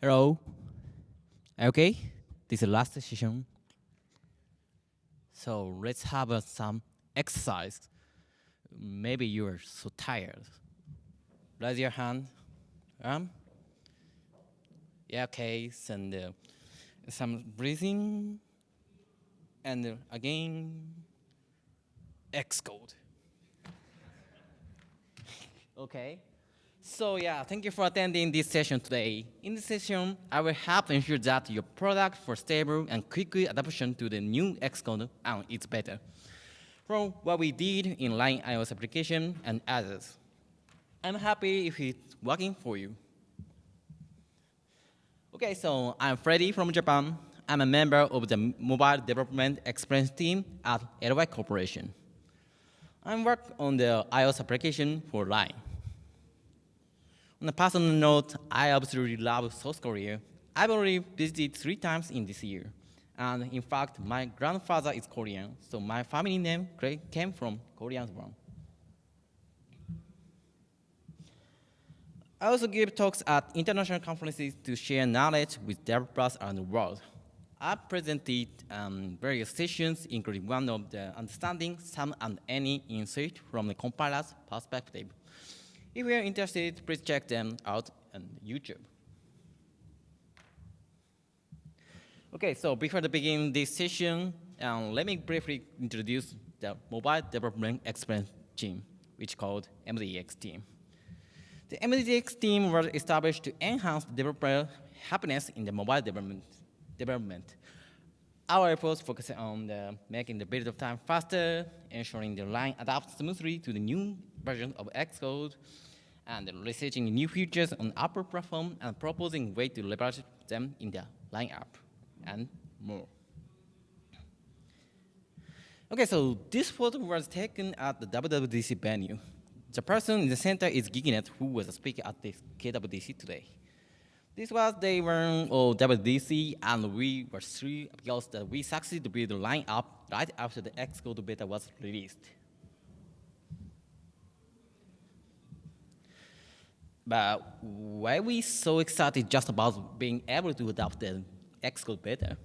Hello. Okay, this is the last session. So let's have some exercise. Maybe you are so tired. Raise your hand. Um, yeah, okay. And some breathing. And again, Xcode. Okay. So yeah, thank you for attending this session today. In this session, I will help ensure that your product for stable and quick adaptation to the new Xcode and it's better. From what we did in Line iOS application and others. I'm happy if it's working for you. Okay, so I'm Freddy from Japan. I'm a member of the Mobile Development Experience team at LY Corporation. I work on the iOS application for Line. On a personal note, I absolutely love South Korea. I've already visited 3 times in this year. And in fact, my grandfather is Korean, so my family name came from Korean one. I also give talks at international conferences to share knowledge with developers around the world. I presented various sessions, including one of the understanding some and any insight from the compiler's perspective. If you are interested, please check them out on YouTube. Okay, so before the begin this session, let me briefly introduce the Mobile Development Experience team, which is called MDX team. The MDX team was established to enhance developer happiness in the mobile development. Our efforts focus on making the build of time faster, ensuring the line adapts smoothly to the new version of Xcode, and researching new features on Apple platform and proposing ways to leverage them in the line app, and more. Okay, so this photo was taken at the WWDC venue. The person in the center is Giginet, who was a speaker at this KWDC today. This was day one of WWDC, and we were thrilled because we succeeded to build the line up right after the Xcode beta was released. But why are we so excited just about being able to adopt the Xcode beta?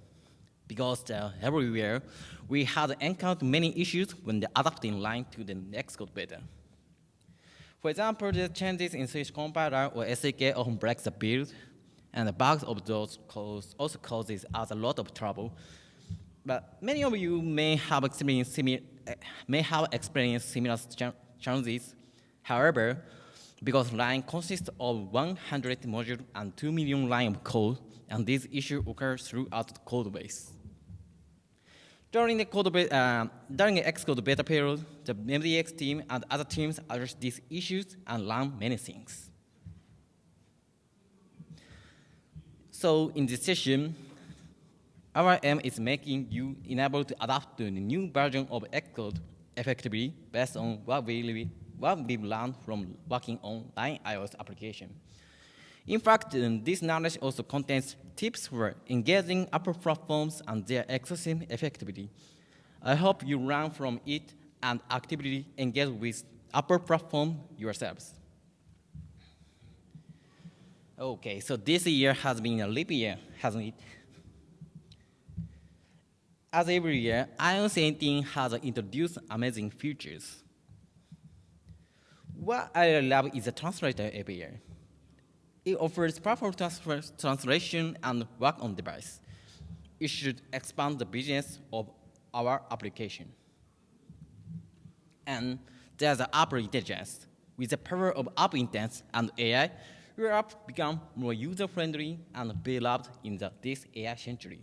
Because everywhere we had encountered many issues when adapting line to the Xcode beta. For example, the changes in Switch compiler or SDK often breaks the build, and the bugs of those also causes us a lot of trouble. But many of you may have experienced similar challenges. However, because line consists of 100 modules and 2 million lines of code, and this issue occurs throughout the code base. During the Xcode beta period, the MDX team and other teams addressed these issues and learned many things. So in this session, our aim is making you enabled to adapt to the new version of Xcode effectively based on what we've learned from working on Line iOS application. In fact, this knowledge also contains tips for engaging Apple platforms and their ecosystem effectively. I hope you learn from it and actively engage with Apple platform yourselves. Okay, so this year has been a leap year, hasn't it? As every year, iOS 18 has introduced amazing features. What I love is the translator every year. It offers powerful translation and work on device. It should expand the business of our application. And there's the App Intelligence. With the power of App Intelligence and AI, your app become more user-friendly and beloved in this AI century.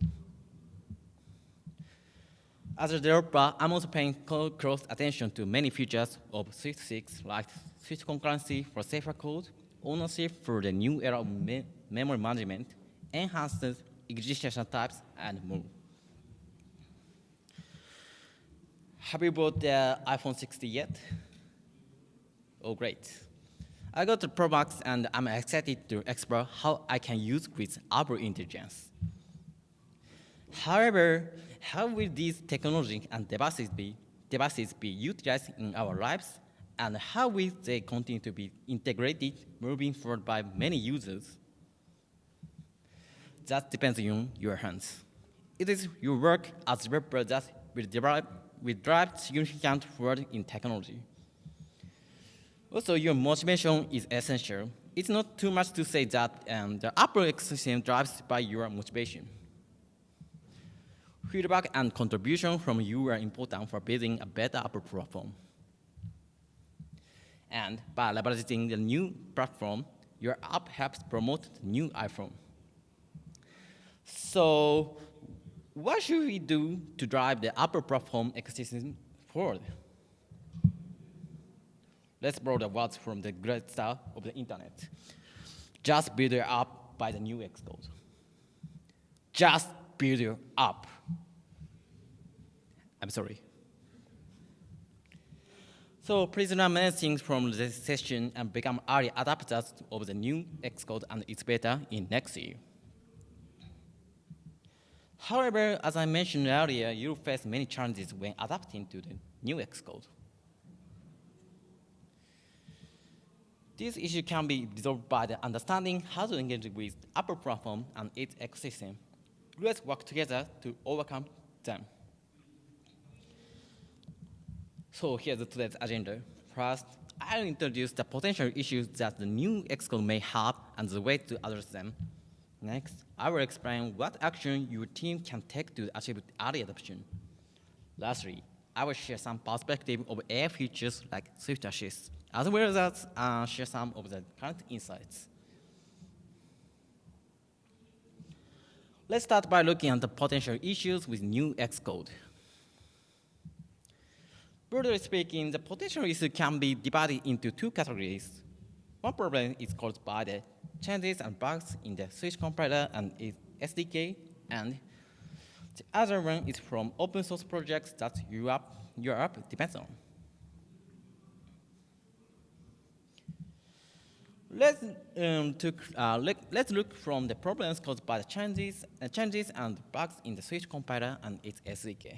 As a developer, I'm also paying close attention to many features of Swift 6, like Swift concurrency for safer code, ownership for the new era of memory management, enhanced execution types, and more. Have you bought the iPhone 60 yet? Oh, great. I got the Pro Max, and I'm excited to explore how I can use with Apple Intelligence. However, how will these technologies and devices be utilized in our lives, and how will they continue to be integrated moving forward by many users? that depends on your hands. It is your work as a developer that will drive significant forward in technology. Also, your motivation is essential. It's not too much to say that the upper ecosystem drives by your motivation. Feedback and contribution from you are important for building a better Apple platform. And by leveraging the new platform, your app helps promote the new iPhone. So, what should we do to drive the Apple platform ecosystem forward? Let's borrow the words from the great star of the internet. Just build your app by the new Xcode. Just build your app. I'm sorry. So please learn many things from this session and become early adapters of the new Xcode and its beta in next year. However, as I mentioned earlier, you'll face many challenges when adapting to the new Xcode. This issue can be resolved by the understanding how to engage with Apple platform and its ecosystem. Let's work together to overcome them. So here's today's agenda. First, I'll introduce the potential issues that the new Xcode may have and the way to address them. Next, I will explain what action your team can take to achieve early adoption. Lastly, I will share some perspective of AI features like Swift Assist, as well as share some of the current insights. Let's start by looking at the potential issues with new Xcode. Broadly speaking, the potential issue can be divided into two categories. One problem is caused by the changes and bugs in the Switch compiler and its SDK, and the other one is from open source projects that your app depends on. Let's look from the problems caused by the changes and bugs in the Switch compiler and its SDK.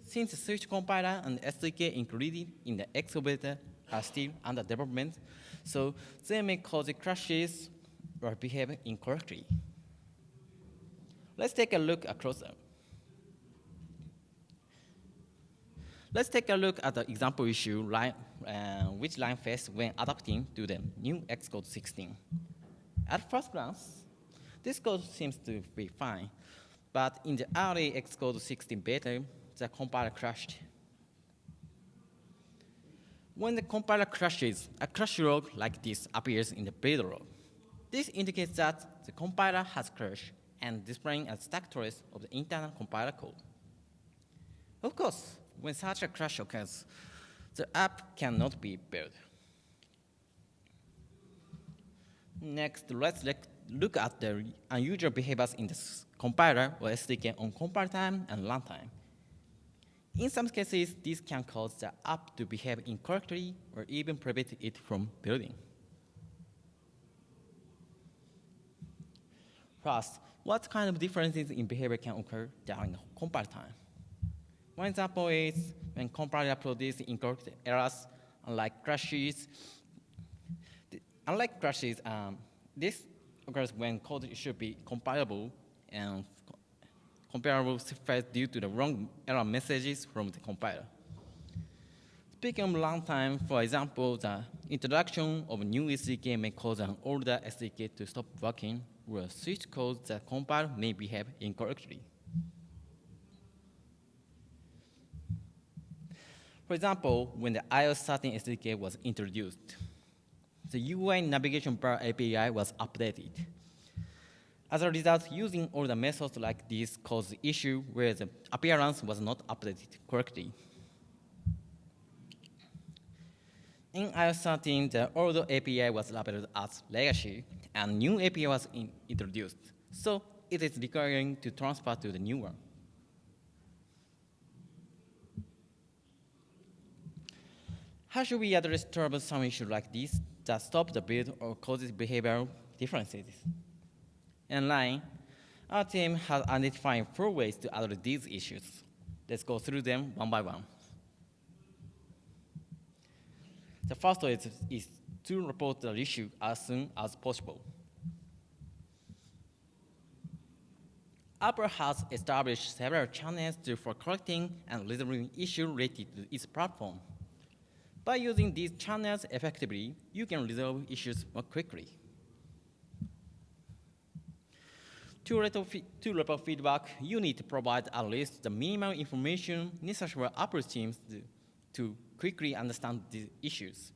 Since the Switch compiler and SDK included in the Xcode beta are still under development, so they may cause crashes or behave incorrectly. Let's take a look across them. Let's take a look at the example issue, which line faced when adapting to the new Xcode 16. At first glance, this code seems to be fine, but in the early Xcode 16 beta, the compiler crashed. When the compiler crashes, a crash log like this appears in the build log. This indicates that the compiler has crashed and displaying a stack trace of the internal compiler code. Of course, when such a crash occurs, the app cannot be built. Next, let's look at the unusual behaviors in the compiler or SDK on compile time and runtime. In some cases, this can cause the app to behave incorrectly or even prevent it from building. First, what kind of differences in behavior can occur during compile time? One example is when compiler produces incorrect errors, unlike crashes. This occurs when code should be compilable and comparable fails due to the wrong error messages from the compiler. Speaking of runtime, for example, the introduction of a new SDK may cause an older SDK to stop working, where switch code that compile may behave incorrectly. For example, when the iOS 13 SDK was introduced, the UI navigation bar API was updated. As a result, using all the methods like this caused the issue where the appearance was not updated correctly. In iOS 13, the old API was labeled as legacy, and new API was introduced. So it is requiring to transfer to the new one. How should we address troublesome issues like this that stop the build or causes behavioral differences? In line, our team has identified 4 ways to address these issues. Let's go through them one by one. The first way is to report the issue as soon as possible. Apple has established several channels for collecting and resolving issues related to its platform. By using these channels effectively, you can resolve issues more quickly. To report feedback, you need to provide at least the minimum information necessary for Apple teams to quickly understand the issues.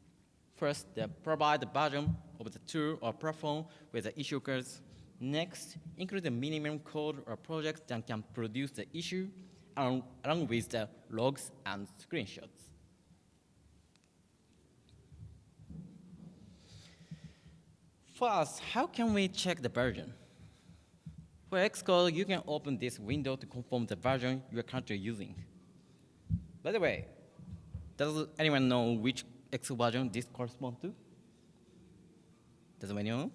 First, provide the version of the tool or platform where the issue occurs. Next, include the minimum code or project that can produce the issue along with the logs and screenshots. First, how can we check the version? For Xcode, you can open this window to confirm the version you are currently using. By the way, does anyone know which Xcode version this corresponds to? Does anyone know?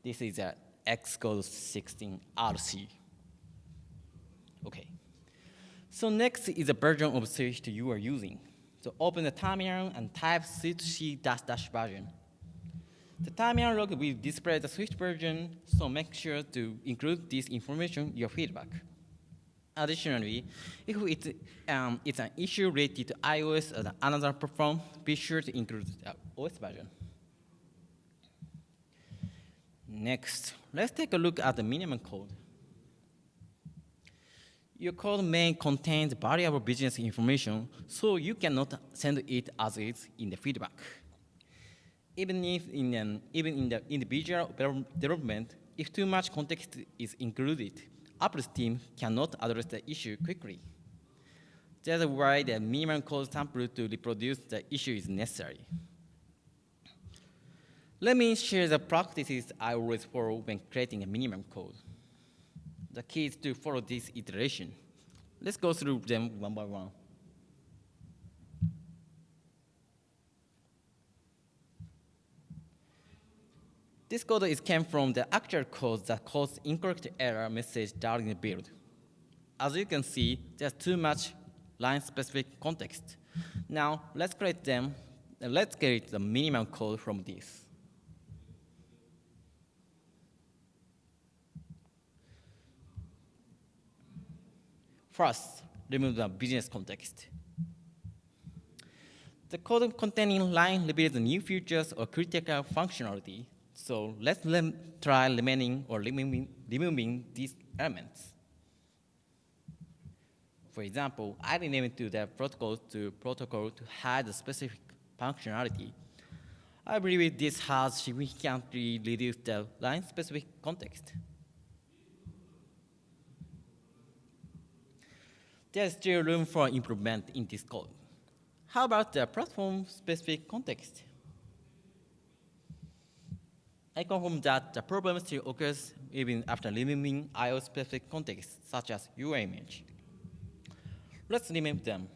This is a Xcode 16 RC. Okay. So next is the version of Swift you are using. So open the terminal and type swift-c-version. The terminal log will display the Swift version, so make sure to include this information in your feedback. Additionally, if it's an issue related to iOS or another platform, be sure to include the OS version. Next, let's take a look at the minimum code. Your code may contain variable business information, so you cannot send it as is in the feedback. Even in the individual development, if too much context is included, Apple's team cannot address the issue quickly. That's why the minimum code sample to reproduce the issue is necessary. Let me share the practices I always follow when creating a minimum code. The key is to follow this iteration. Let's go through them one by one. This code came from the actual code that caused incorrect error message during the build. As you can see, there's too much line-specific context. Now, let's create the minimum code from this. First, remove the business context. The code containing line reveals new features or critical functionality. So let's try removing these elements. For example, I renamed to the protocol to hide the specific functionality. I believe this has significantly reduced the line-specific context. There's still room for improvement in this code. How about the platform-specific context? I confirm that the problem still occurs even after removing iOS-specific context, such as UI image. Let's remove them.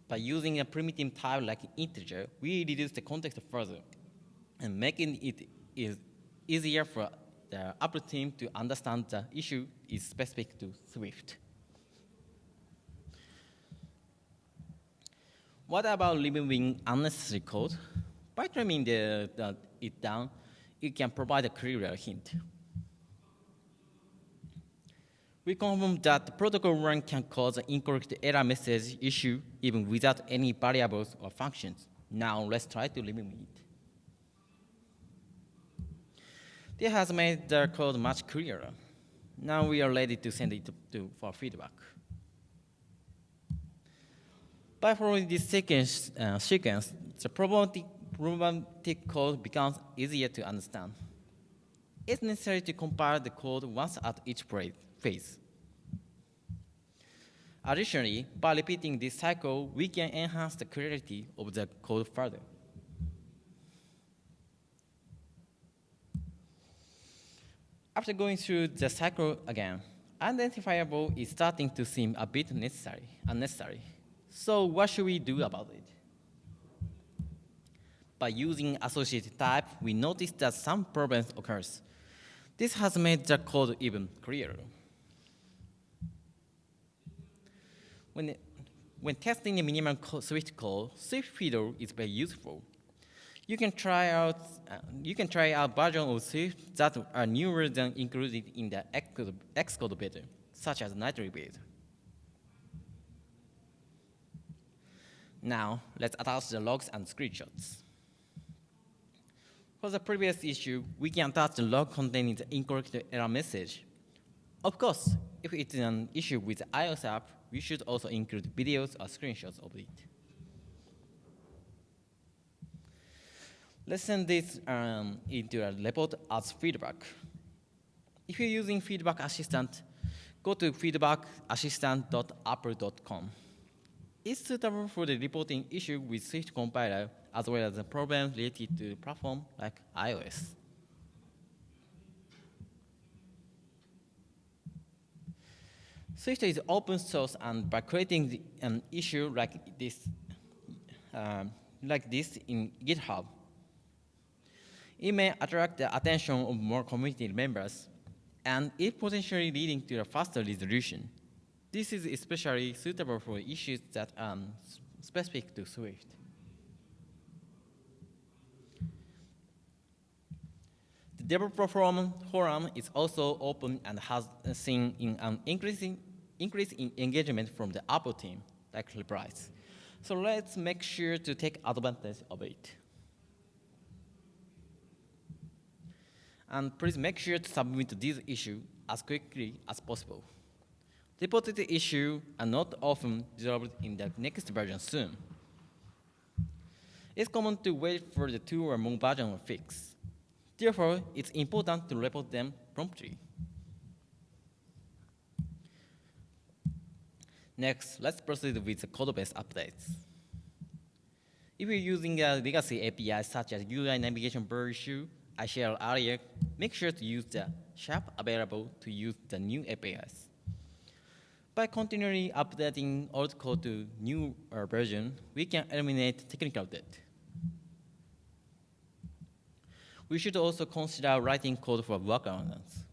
By using a primitive type like integer, we reduce the context further and making it easier for the Apple team to understand the issue is specific to Swift. What about removing unnecessary code? By trimming it down, you can provide a clearer hint. We confirm that the protocol run can cause an incorrect error message issue even without any variables or functions. Now let's try to remove it. This has made the code much clearer. Now we are ready to send it for feedback. By following this sequence, the problematic code becomes easier to understand. It's necessary to compile the code once at each phase. Additionally, by repeating this cycle, we can enhance the clarity of the code further. After going through the cycle again, identifiable is starting to seem a bit unnecessary. So what should we do about it? By using associated type, we notice that some problems occurs. This has made the code even clearer. When testing a minimum Swift code, Swift feeder is very useful. You can try out version of Swift that are newer than included in the Xcode beta, such as Nitro beta. Now, let's attach the logs and screenshots. For the previous issue, we can attach the log containing the incorrect error message. Of course, if it's an issue with the iOS app, we should also include videos or screenshots of it. Let's send this into a report as feedback. If you're using Feedback Assistant, go to feedbackassistant.apple.com. It's suitable for the reporting issue with Swift compiler as well as the problems related to the platform like iOS. Swift is open source, and by creating an issue like this in GitHub, it may attract the attention of more community members, and it potentially leading to a faster resolution. This is especially suitable for issues that are specific to Swift. The developer forum is also open and has seen an increase in engagement from the Apple team, like replies. So let's make sure to take advantage of it. And please make sure to submit this issue as quickly as possible. Reported issues are not often resolved in the next version soon. It's common to wait for the 2 or more versions of fix. Therefore, it's important to report them promptly. Next, let's proceed with the code-based updates. If you're using a legacy API such as UI navigation bar issue I shared earlier, make sure to use the sharp available to use the new APIs. By continually updating old code to new version, we can eliminate technical debt. We should also consider writing code for workarounds.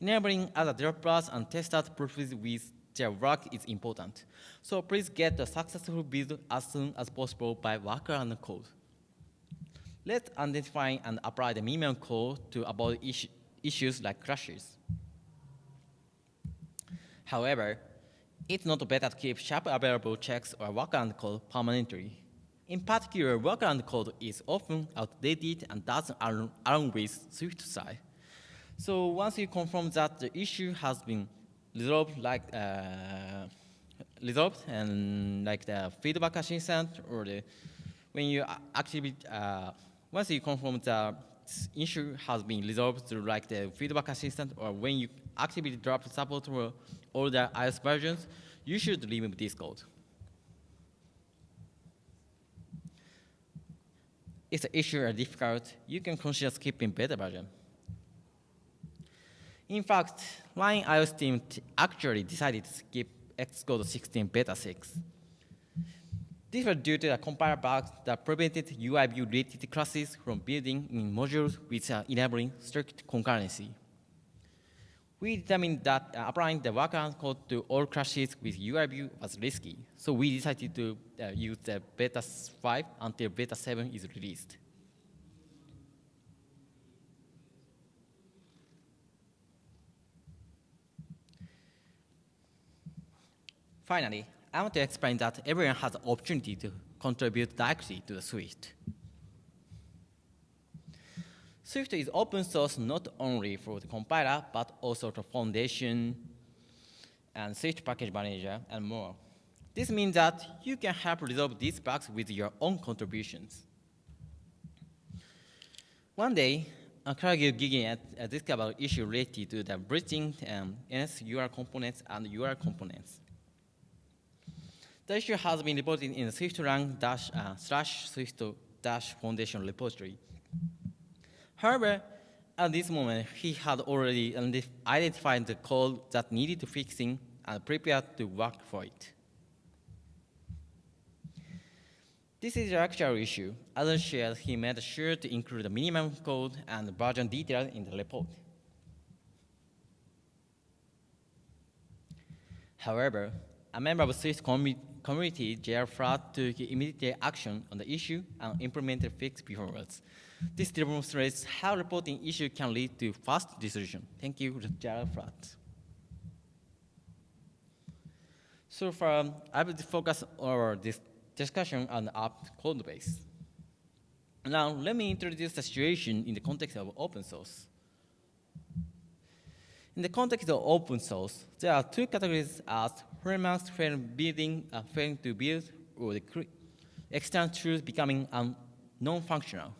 Enabling other developers and testers to proceed with their work is important. So please get a successful build as soon as possible by workaround code. Let's identify and apply the minimum code to avoid issues like crashes. However, it's not better to keep sharp available checks or workaround code permanently. In particular, workaround code is often outdated and doesn't align with Swift style. So once you confirm that the issue has been resolved, and like the feedback assistant, or when you activate, once you confirm the issue has been resolved through like the feedback assistant, or when you actively drop support for all the iOS versions, you should remove this code. If the issue are difficult, you can consider skipping beta version. In fact, Line iOS team actually decided to skip Xcode 16 beta 6. This was due to a compiler bug that prevented UI view-related classes from building in modules with enabling strict concurrency. We determined that applying the workaround code to all classes with UI view was risky, so we decided to use the beta 5 until beta 7 is released. Finally, I want to explain that everyone has the opportunity to contribute directly to the Swift. Swift is open source not only for the compiler, but also the foundation and Swift package manager and more. This means that you can help resolve these bugs with your own contributions. One day, Cargill Gigan discovered issue related to the bridging NS URL components and URL components. The issue has been reported in the Swift/Swift-Foundation repository. However, at this moment, he had already identified the code that needed fixing and prepared to work for it. This is the actual issue. As shared, he made sure to include the minimum code and version details in the report. However, a member of the Swift community, JR Flat took immediate action on the issue and implemented fixed performance. This demonstrates how reporting issue can lead to fast resolution. Thank you, JR Flat. So far, I will focus our discussion on the app code base. Now, let me introduce the situation in the context of open source. In the context of open source, there are two categories as frameworks failing to build, or the external tools becoming non-functional.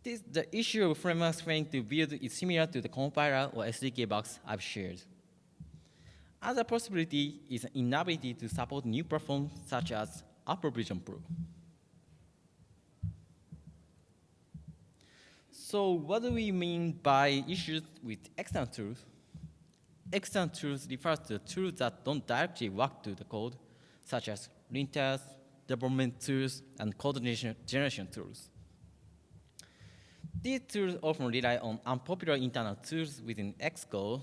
The issue of frameworks failing to build is similar to the compiler or SDK bugs I've shared. Other possibility is inability to support new platforms such as Apple Vision Pro. So what do we mean by issues with external tools? External tools refers to tools that don't directly work to the code, such as linters, development tools, and code generation tools. These tools often rely on unpopular internal tools within Xcode.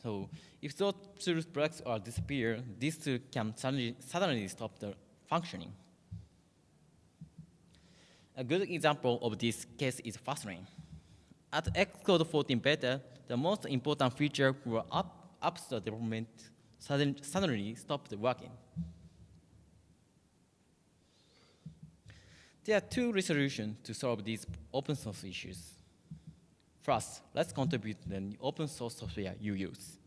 So if those tools break or disappear, these tools can suddenly stop the functioning. A good example of this case is FastLane. At Xcode 14 beta, the most important feature for App Store development suddenly stopped working. There are two resolutions to solve these open source issues. First, let's contribute to the open source software you use.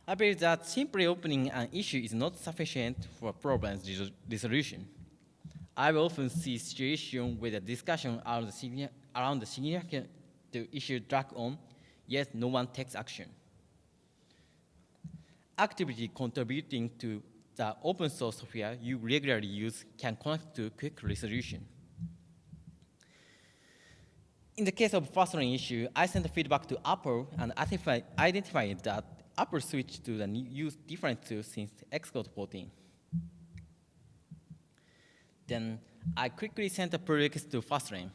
I believe that simply opening an issue is not sufficient for problem resolution. I will often see situations where the discussion around the significant issue drag on, yet no one takes action. Activity contributing to the open source software you regularly use can connect to quick resolution. In the case of FastLane issue, I sent feedback to Apple and identified that Apple switched to use different tools since Xcode 14. Then I quickly sent a pull request to FastLane.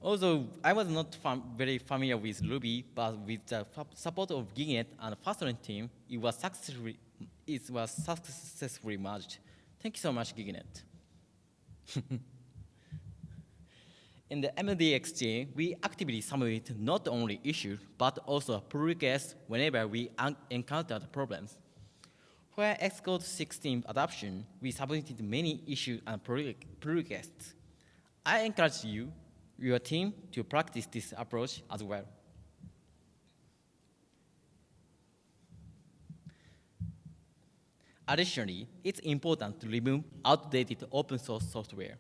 Although I was not very familiar with Ruby, but with the support of Giganet and FastLane team, it was successfully merged. Thank you so much, Giganet. In the MDXJ, we actively submit not only issues, but also pull requests whenever we encountered problems. For Xcode 16 adoption, we submitted many issues and pull requests. I encourage your team to practice this approach as well. Additionally, it's important to remove outdated open source software.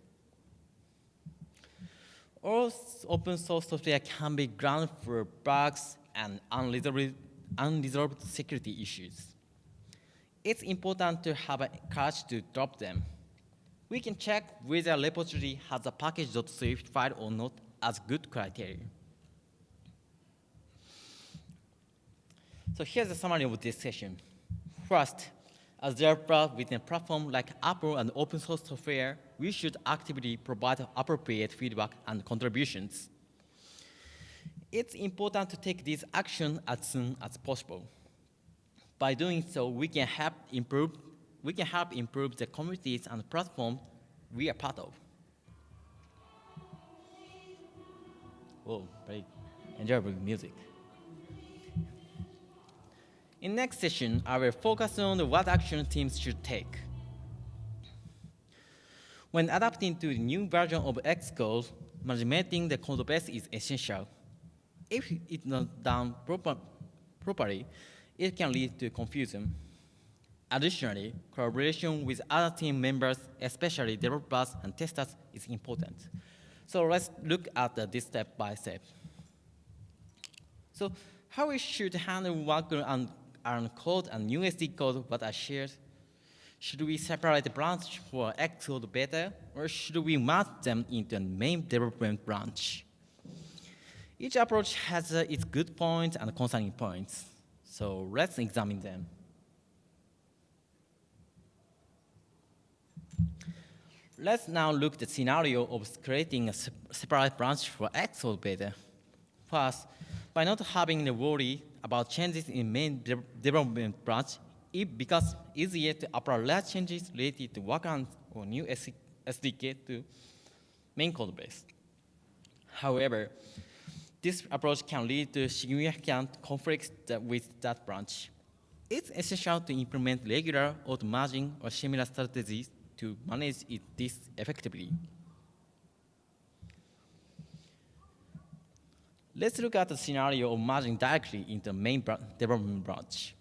All open source software can be ground for bugs and unresolved security issues. It's important to have a courage to drop them. We can check whether a repository has a package.swift file or not as good criteria. So here's a summary of this session. First, as developer within a platform like Apple and open source software, we should actively provide appropriate feedback and contributions. It's important to take this action as soon as possible. By doing so, we can help improve the communities and platforms we are part of. Whoa, very enjoyable music. In next session, I will focus on what action teams should take. When adapting to the new version of Xcode, managing the code base is essential. If it's not done properly, it can lead to confusion. Additionally, collaboration with other team members, especially developers and testers, is important. So let's look at this step by step. So how we should handle workload and code and USD code what I shared? Should we separate the branch for Xcode beta, or should we merge them into a main development branch? Each approach has its good points and concerning points. So let's examine them. Let's now look at the scenario of creating a separate branch for Xcode beta. First, by not having to worry about changes in main development branch, it becomes easier to apply less changes related to workarounds or new SDK to main code base. However, this approach can lead to significant conflicts with that branch. It's essential to implement regular auto-merging or similar strategies to manage this effectively. Let's look at the scenario of merging directly into the main development branch.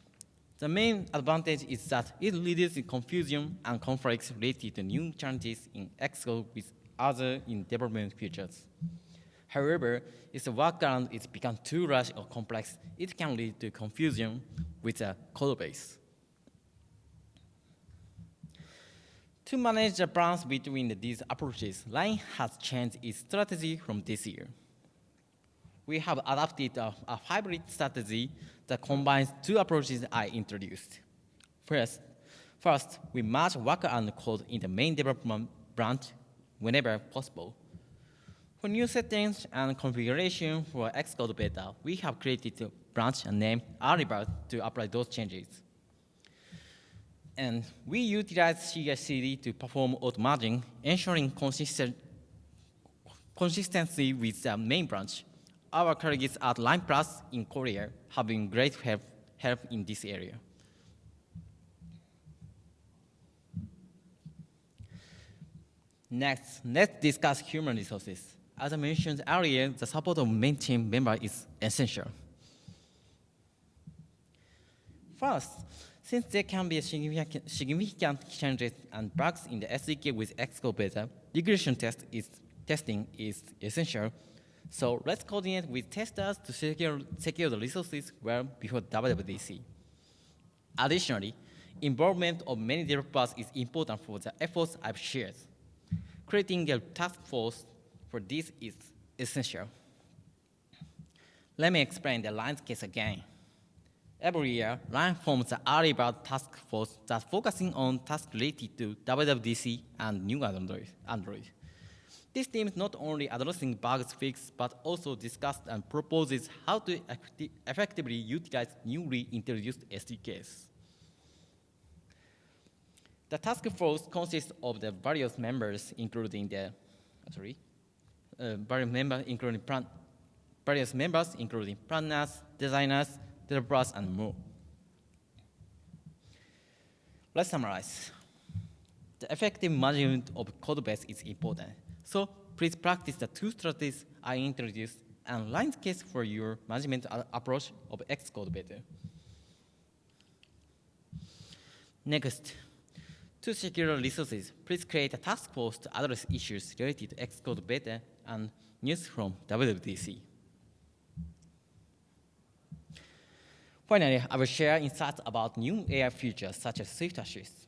The main advantage is that it reduces confusion and conflicts related to new challenges in Xcode with other in development features. However, if the workaround is become too large or complex, it can lead to confusion with the code base. To manage the balance between these approaches, Line has changed its strategy from this year. We have adopted a hybrid strategy that combines two approaches I introduced. First, we merge workaround code in the main development branch whenever possible. For new settings and configuration for Xcode beta, we have created a branch named earlybird to apply those changes. And we utilize CI/CD to perform auto-merging, ensuring consistency with the main branch. Our colleagues at Line Plus in Korea have been great help in this area. Next, let's discuss human resources. As I mentioned earlier, the support of main team member is essential. First, since there can be significant changes and bugs in the SDK with Xcode beta, regression testing is essential. So let's coordinate with testers to secure the resources well before WWDC. Additionally, involvement of many developers is important for the efforts I've shared. Creating a task force for this is essential. Let me explain the Line's case again. Every year, Line forms the earlybird task force that's focusing on tasks related to WWDC and new Android. This team is not only addressing bugs fixed, but also discusses and proposes how to effectively utilize newly introduced SDKs. The task force consists of the various members, including planners, designers, developers, and more. Let's summarize. The effective management of code base is important. So please practice the two strategies I introduced and Line's case for your management approach of Xcode beta. Next, to secure resources, please create a task force to address issues related to Xcode beta and news from WWDC. Finally, I will share insights about new AI features such as Swift Assist.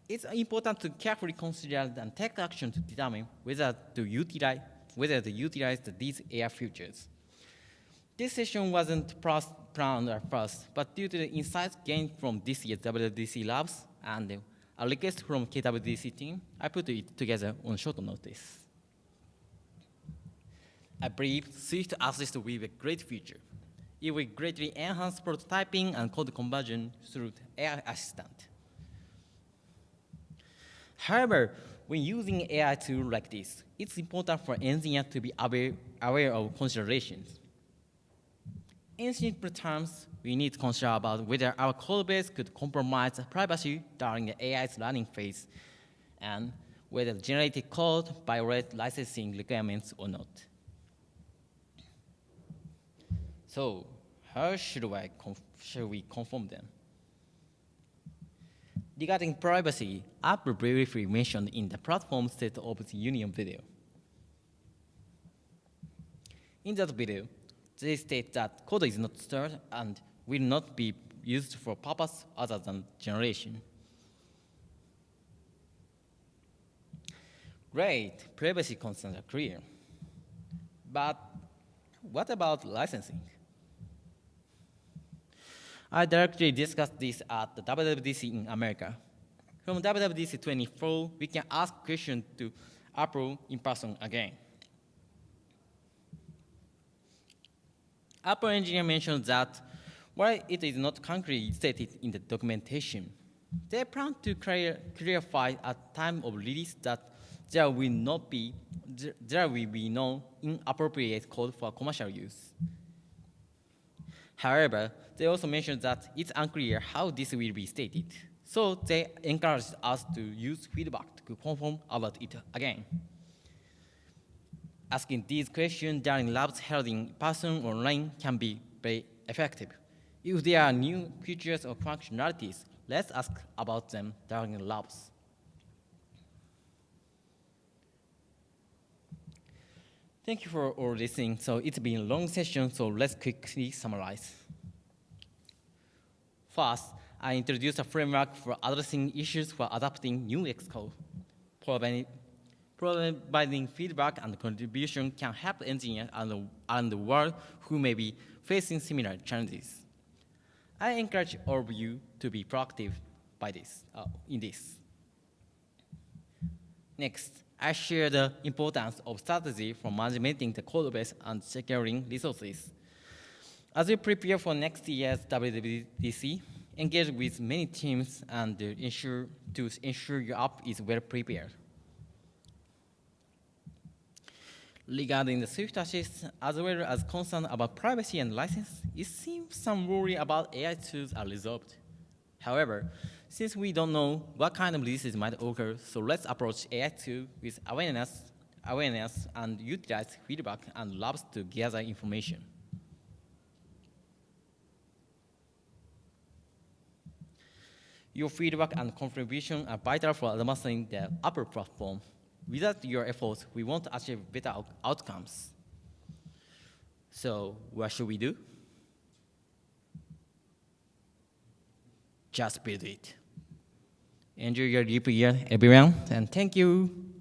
It's important to carefully consider and take action to determine whether to utilize these AI features. This session wasn't planned at first, but due to the insights gained from this year's WWDC labs and a request from KWDC team, I put it together on short notice. I believe Swift Assist will be a great feature. It will greatly enhance prototyping and code conversion through the AI assistant. However, when using AI tools like this, it's important for engineers to be aware of considerations. In simple terms, we need to consider about whether our code base could compromise privacy during the AI's learning phase, and whether generated code violates licensing requirements or not. So, how should we conform them? Regarding privacy, Apple briefly mentioned in the platform state of the union video. In that video, they state that code is not stored and will not be used for purpose other than generation. Great, privacy concerns are clear. But what about licensing? I directly discussed this at the WWDC in America. From WWDC 24, we can ask questions to Apple in person again. Apple engineer mentioned that While it is not concretely stated in the documentation, they plan to clarify at time of release that there will be no inappropriate code for commercial use. However, they also mentioned that it's unclear how this will be stated, so they encouraged us to use feedback to confirm about it again. Asking these questions during labs held in person or online can be very effective. If there are new features or functionalities, let's ask about them during the labs. Thank you for all listening. So it's been a long session, so let's quickly summarize. First, I introduced a framework for addressing issues for adopting new Xcode. Providing feedback and contribution can help engineers around the world who may be facing similar challenges. I encourage all of you to be proactive in this. Next, I share the importance of strategy for managing the code base and securing resources. As you prepare for next year's WWDC, engage with many teams and ensure your app is well prepared. Regarding the Swift assist, as well as concern about privacy and license, it seems some worry about AI tools are resolved. However, since we don't know what kind of releases might occur, so let's approach AI tool with awareness and utilize feedback and labs to gather information. Your feedback and contribution are vital for advancing the Apple platform. Without your efforts, we won't achieve better outcomes. So what should we do? Just build it. Enjoy your deep year, everyone, and thank you.